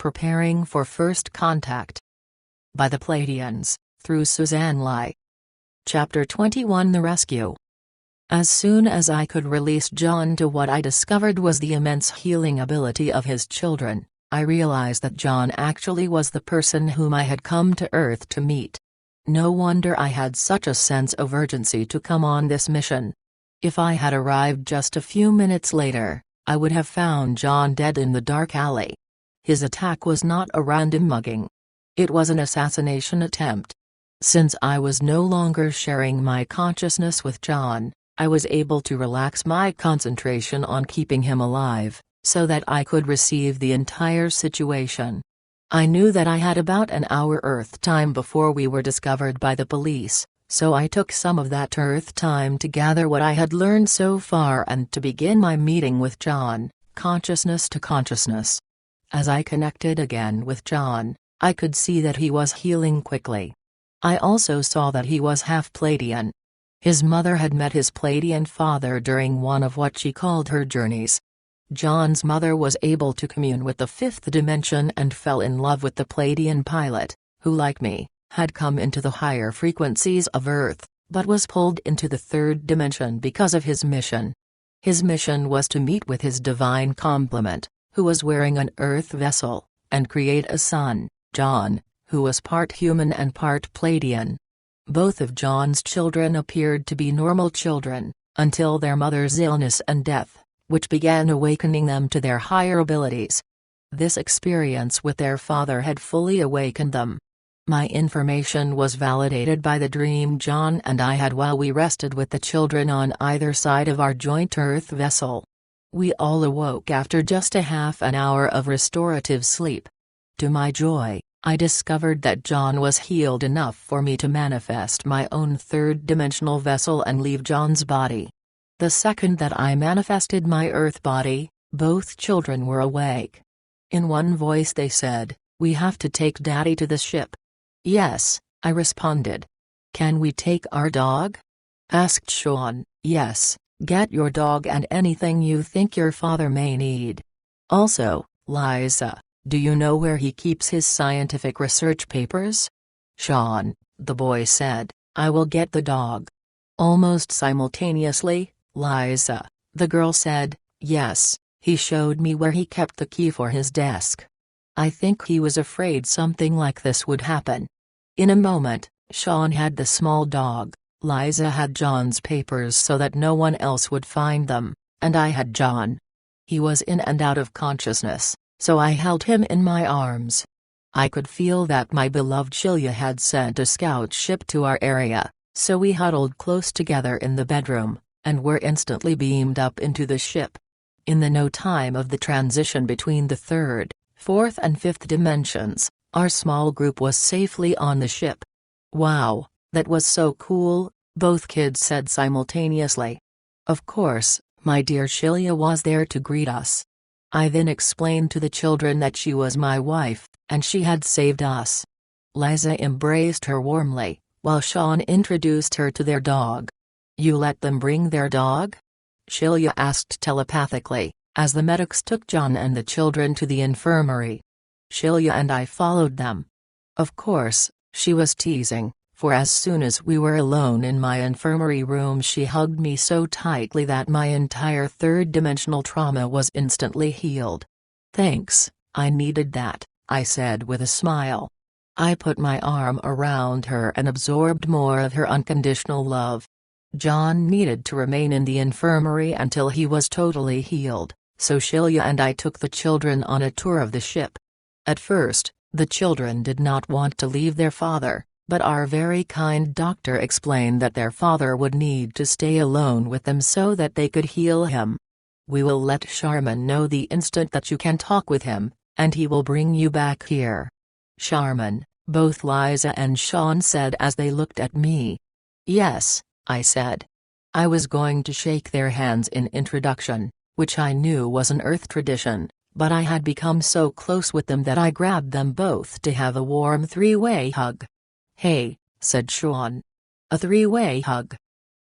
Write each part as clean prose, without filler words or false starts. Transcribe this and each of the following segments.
Preparing for First Contact. By the Pleiadians, through Suzanne Lai. Chapter 21 The Rescue. As soon as I could release John to what I discovered was the immense healing ability of his children, I realized that John actually was the person whom I had come to Earth to meet. No wonder I had such a sense of urgency to come on this mission. If I had arrived just a few minutes later, I would have found John dead in the dark alley. His attack was not a random mugging. It was an assassination attempt. Since I was no longer sharing my consciousness with John, I was able to relax my concentration on keeping him alive, so that I could receive the entire situation. I knew that I had about an hour Earth time before we were discovered by the police, so I took some of that Earth time to gather what I had learned so far and to begin my meeting with John, consciousness to consciousness. As I connected again with John, I could see that he was healing quickly. I also saw that he was half Pleiadian. His mother had met his Pleiadian father during one of what she called her journeys. John's mother was able to commune with the fifth dimension and fell in love with the Pleiadian pilot, who like me, had come into the higher frequencies of Earth, but was pulled into the third dimension because of his mission. His mission was to meet with his divine complement, who was wearing an Earth vessel, and create a son, John, who was part human and part Pleiadian. Both of John's children appeared to be normal children, until their mother's illness and death, which began awakening them to their higher abilities. This experience with their father had fully awakened them. My information was validated by the dream John and I had while we rested with the children on either side of our joint Earth vessel. We all awoke after just a half an hour of restorative sleep. To my joy, I discovered that John was healed enough for me to manifest my own third-dimensional vessel and leave John's body. The second that I manifested my Earth body, both children were awake. In one voice they said, "We have to take Daddy to the ship." "Yes," I responded. "Can we take our dog?" asked Sean. "Yes, get your dog and anything you think your father may need. Also, Liza, do you know where he keeps his scientific research papers?" "Sean," the boy said, "I will get the dog." Almost simultaneously, Liza, the girl said, "Yes, he showed me where he kept the key for his desk." I think he was afraid something like this would happen. In a moment, Sean had the small dog, Liza had John's papers so that no one else would find them, and I had John. He was in and out of consciousness, so I held him in my arms. I could feel that my beloved Shilya had sent a scout ship to our area, so we huddled close together in the bedroom, and were instantly beamed up into the ship. In the no time of the transition between the third, fourth and fifth dimensions, our small group was safely on the ship. "Wow, that was so cool," both kids said simultaneously. Of course, my dear Shilya was there to greet us. I then explained to the children that she was my wife, and she had saved us. Liza embraced her warmly, while Sean introduced her to their dog. "You let them bring their dog?" Shilya asked telepathically, as the medics took John and the children to the infirmary. Shilya and I followed them. Of course, she was teasing, for as soon as we were alone in my infirmary room she hugged me so tightly that my entire third-dimensional trauma was instantly healed. "Thanks, I needed that," I said with a smile. I put my arm around her and absorbed more of her unconditional love. John needed to remain in the infirmary until he was totally healed, so Shilya and I took the children on a tour of the ship. At first, the children did not want to leave their father, but our very kind doctor explained that their father would need to stay alone with them so that they could heal him. "We will let Sharman know the instant that you can talk with him, and he will bring you back here." "Sharman," both Liza and Sean said as they looked at me. "Yes," I said. I was going to shake their hands in introduction, which I knew was an Earth tradition, but I had become so close with them that I grabbed them both to have a warm three-way hug. "Hey," said Sean. "A three-way hug?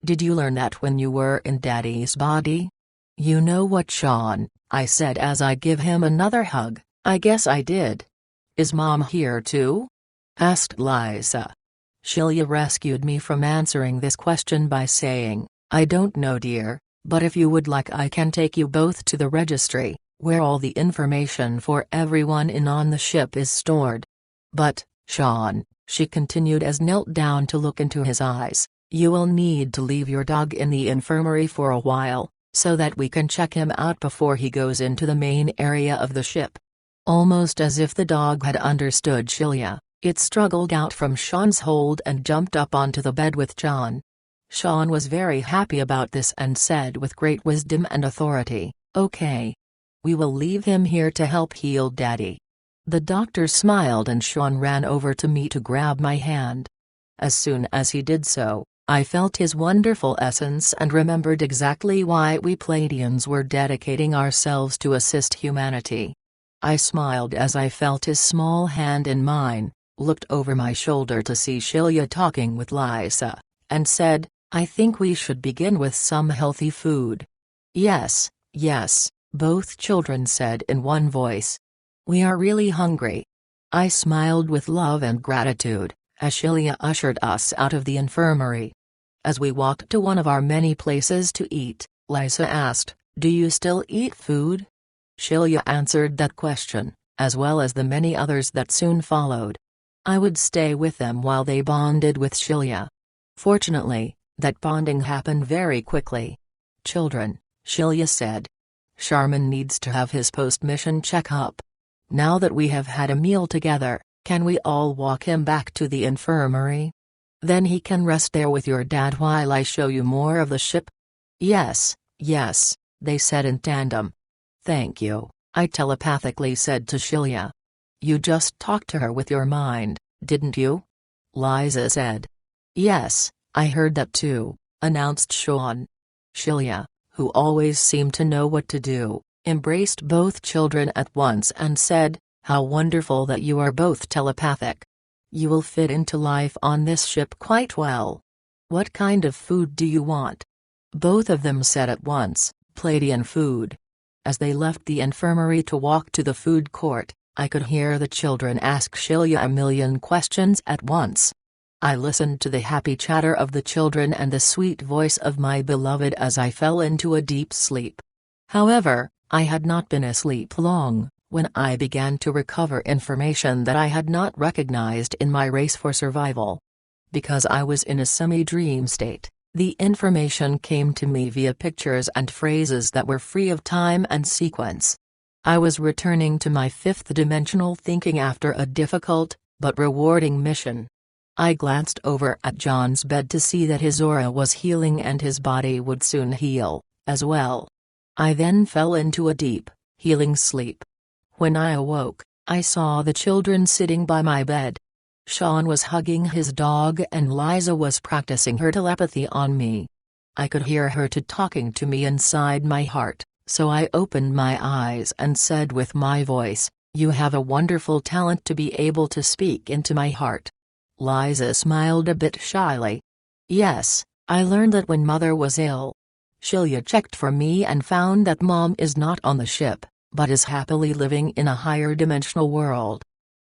Did you learn that when you were in Daddy's body?" "You know what, Sean," I said as I give him another hug, "I guess I did, "Is Mom here too?" asked Liza. Shilya rescued me from answering this question by saying, "I don't know, dear, but if you would like I can take you both to the registry, where all the information for everyone in on the ship is stored. But, Sean," she continued as knelt down to look into his eyes, "you will need to leave your dog in the infirmary for a while, so that we can check him out before he goes into the main area of the ship." Almost as if the dog had understood Shilya, it struggled out from Sean's hold and jumped up onto the bed with John. Sean was very happy about this and said with great wisdom and authority, "Okay. We will leave him here to help heal Daddy." The doctor smiled and Sean ran over to me to grab my hand. As soon as he did so, I felt his wonderful essence and remembered exactly why we Pleiadians were dedicating ourselves to assist humanity. I smiled as I felt his small hand in mine, looked over my shoulder to see Shilya talking with Liza, and said, "I think we should begin with some healthy food." "Yes, yes," both children said in one voice. "We are really hungry." I smiled with love and gratitude, as Shilya ushered us out of the infirmary. As we walked to one of our many places to eat, Liza asked, "Do you still eat food?" Shilya answered that question, as well as the many others that soon followed. I would stay with them while they bonded with Shilya. Fortunately, that bonding happened very quickly. "Children," Shilya said, "Sharman needs to have his post-mission checkup. Now that we have had a meal together, can we all walk him back to the infirmary? Then he can rest there with your dad while I show you more of the ship." "Yes, yes," they said in tandem. "Thank you," I telepathically said to Shilya. "You just talked to her with your mind, didn't you?" Liza said. "Yes, I heard that too," announced Sean. Shilya, who always seemed to know what to do, embraced both children at once and said, "How wonderful that you are both telepathic. You will fit into life on this ship quite well. What kind of food do you want?" Both of them said at once, "Pleiadian food." As they left the infirmary to walk to the food court, I could hear the children ask Shilya a million questions at once. I listened to the happy chatter of the children and the sweet voice of my beloved as I fell into a deep sleep. However, I had not been asleep long, when I began to recover information that I had not recognized in my race for survival. Because I was in a semi-dream state, the information came to me via pictures and phrases that were free of time and sequence. I was returning to my fifth-dimensional thinking after a difficult, but rewarding mission. I glanced over at John's bed to see that his aura was healing and his body would soon heal, as well. I then fell into a deep, healing sleep. When I awoke, I saw the children sitting by my bed. Sean was hugging his dog and Liza was practicing her telepathy on me. I could hear her talking to me inside my heart, so I opened my eyes and said with my voice, "You have a wonderful talent to be able to speak into my heart." Liza smiled a bit shyly. "Yes, I learned that when Mother was ill." Shilya checked for me and found that Mom is not on the ship, but is happily living in a higher dimensional world.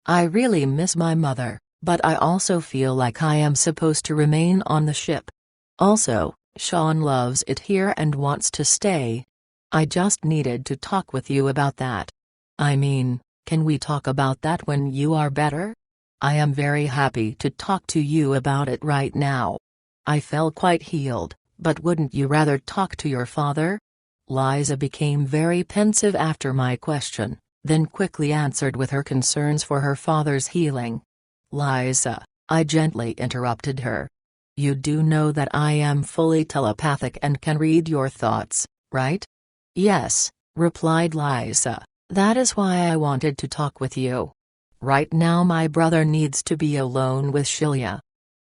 I really miss my mother, but I also feel like I am supposed to remain on the ship. Also, Sean loves it here and wants to stay. I just needed to talk with you about that. I mean, can we talk about that when you are better? I am very happy to talk to you about it right now. I feel quite healed, but wouldn't you rather talk to your father? Liza became very pensive after my question, then quickly answered with her concerns for her father's healing. "Liza," I gently interrupted her. "You do know that I am fully telepathic and can read your thoughts, right?" "Yes," replied Liza, "that is why I wanted to talk with you. Right now my brother needs to be alone with Shilya.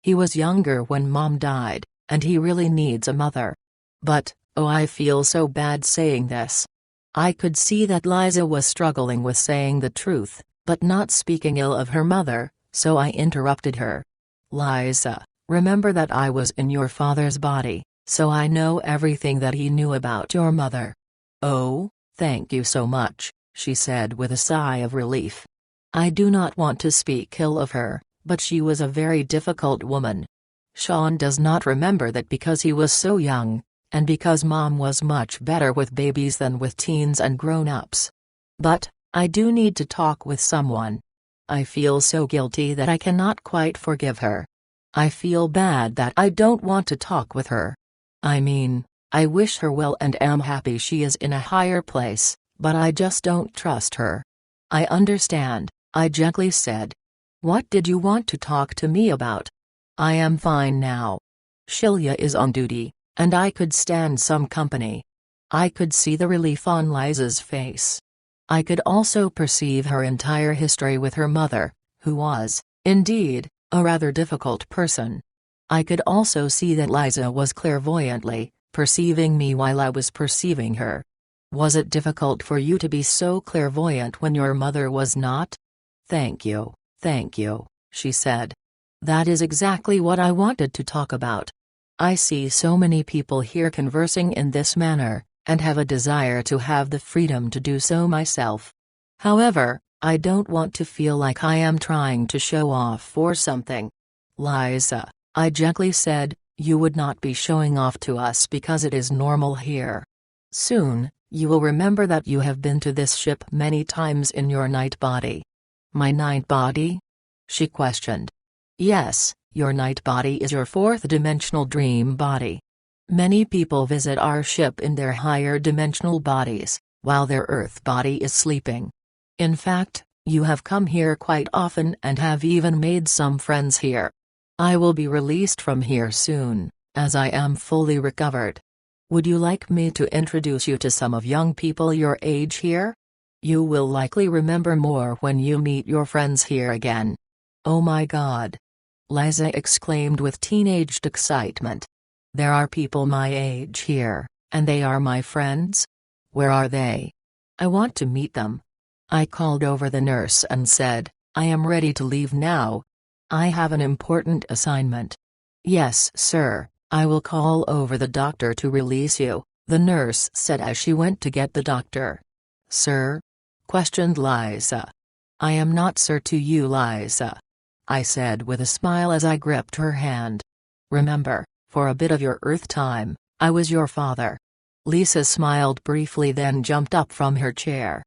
He was younger when Mom died, and he really needs a mother. But, oh, I feel so bad saying this." I could see that Liza was struggling with saying the truth, but not speaking ill of her mother, so I interrupted her. "Liza, remember that I was in your father's body, so I know everything that he knew about your mother." "Oh, thank you so much," she said with a sigh of relief. I do not want to speak ill of her, but she was a very difficult woman. Sean does not remember that because he was so young, and because Mom was much better with babies than with teens and grown-ups. But, I do need to talk with someone. I feel so guilty that I cannot quite forgive her. I feel bad that I don't want to talk with her. I mean, I wish her well and am happy she is in a higher place, but I just don't trust her. I understand, I gently said. What did you want to talk to me about? I am fine now. Shilya is on duty, and I could stand some company. I could see the relief on Liza's face. I could also perceive her entire history with her mother, who was, indeed, a rather difficult person. I could also see that Liza was clairvoyantly perceiving me while I was perceiving her. Was it difficult for you to be so clairvoyant when your mother was not? Thank you, she said. That is exactly what I wanted to talk about. I see so many people here conversing in this manner, and have a desire to have the freedom to do so myself. However, I don't want to feel like I am trying to show off or something. Liza, I gently said, you would not be showing off to us because it is normal here. Soon, you will remember that you have been to this ship many times in your night body. My night body? She questioned. Yes, your night body is your fourth-dimensional dream body. Many people visit our ship in their higher dimensional bodies, while their Earth body is sleeping. In fact, you have come here quite often and have even made some friends here. I will be released from here soon, as I am fully recovered. Would you like me to introduce you to some of young people your age here? You will likely remember more when you meet your friends here again. Oh my God! Liza exclaimed with teenaged excitement. There are people my age here, and they are my friends? Where are they? I want to meet them. I called over the nurse and said, I am ready to leave now. I have an important assignment. Yes, sir, I will call over the doctor to release you, the nurse said as she went to get the doctor. Sir? Questioned Liza. I am not sir to you, Liza. I said with a smile as I gripped her hand. Remember, for a bit of your Earth time, I was your father. Lisa smiled briefly then jumped up from her chair.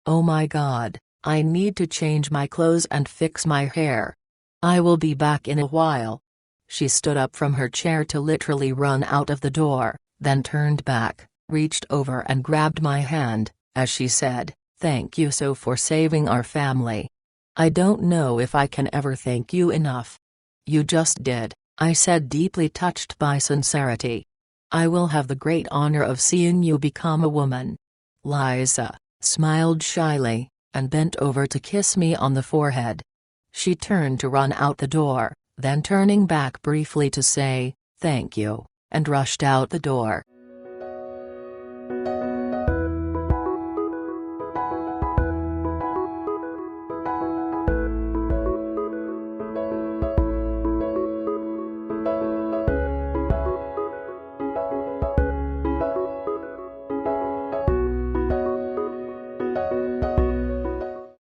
Oh my God, I need to change my clothes and fix my hair. I will be back in a while. She stood up from her chair to literally run out of the door, then turned back, reached over and grabbed my hand, as she said, thank you so for saving our family. I don't know if I can ever thank you enough. You just did, I said deeply touched by sincerity. I will have the great honor of seeing you become a woman. Liza smiled shyly, and bent over to kiss me on the forehead. She turned to run out the door, then turning back briefly to say, thank you, and rushed out the door.